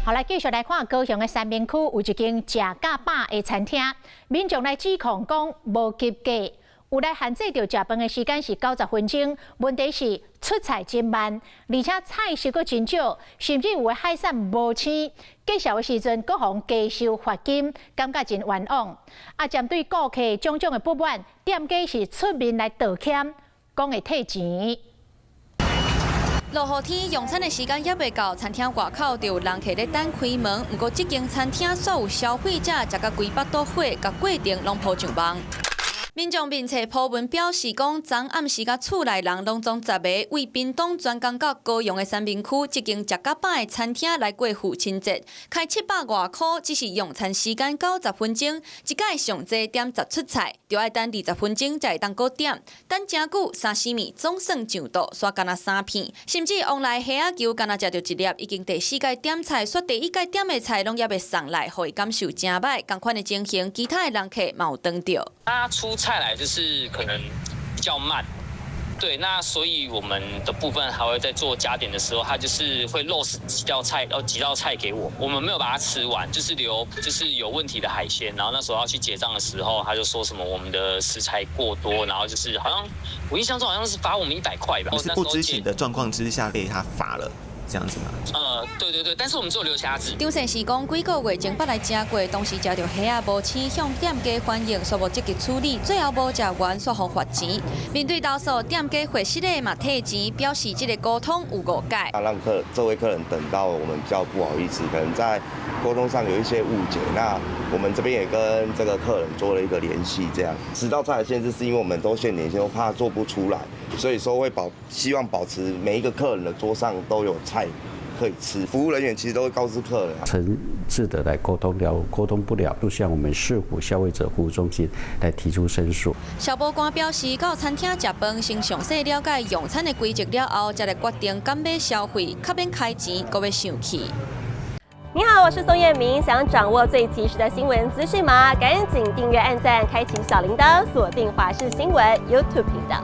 好，来继续来看高雄的三明区有一间食甲饱的餐厅，民众来指控讲无及格，有来限制着食饭的时间是90分钟，问题是出菜真慢，而且菜色阁真少，甚至有的海产无青，计销的时阵阁互加收罚金，感觉真冤枉。针对顾客种种的不满，店家是出面来道歉，讲会退钱。 落雨天，用餐的时间还未到，餐厅外口就有人客咧等开门。不过，这间餐厅所有消费者食到规巴肚火，甲过程拢铺上网。民众面册铺文表示讲，昨暗时甲厝内人拢总集个为屏东专工到高雄的三明区这间食甲饱的餐厅来过父亲节，开700外块，只是用餐时间90分钟，一届上济点10出菜，就要等20分钟才会当过点，等真久3-4米总算上肚，煞干那3片，甚至往来虾仔球干那食到一粒，已经第4届点菜，煞第1届点的菜拢也未送来，互伊感受真歹。同款的情形，其他的人客嘛有当到。他出菜来就是可能比较慢，对，那所以我们的部分还会在做加点的时候，他就是会漏几道菜给我，我们没有把它吃完，就是留就是有问题的海鲜，然后那时候要去结账的时候，他就说什么我们的食材过多，然后就是好像我印象中好像是罚我们100块吧，是不知情的状况之下被他罚了。 这样子吗？对，但是我们只有留虾子。张先是讲，几个月前捌来食过，当时食到虾仔无青，向店家反映，煞无积极处理，最后无食完，煞互罚钱。面对投诉，店家会失礼嘛退钱，表示这个沟通有误解。让这位客人等到我们比较不好意思，可能在沟通上有一些误解。那我们这边也跟这个客人做了一个联系，这样10道菜的限制是因为我们都限点，都怕做不出来，所以说会希望保持每一个客人的桌上都有菜。 可以吃，服务人员其实都会告知客人诚挚的来沟通沟通不了，就向我们市府消费者服务中心来提出申诉。消保官表示，到餐厅食饭，先详细了解用餐的规则了后，才来决定敢要消费，较免开钱，搁要生气。你好，我是宋彦明，想掌握最及时的新闻资讯吗？赶紧订阅、按赞、开启小铃铛，锁定华视新闻 YouTube 频道。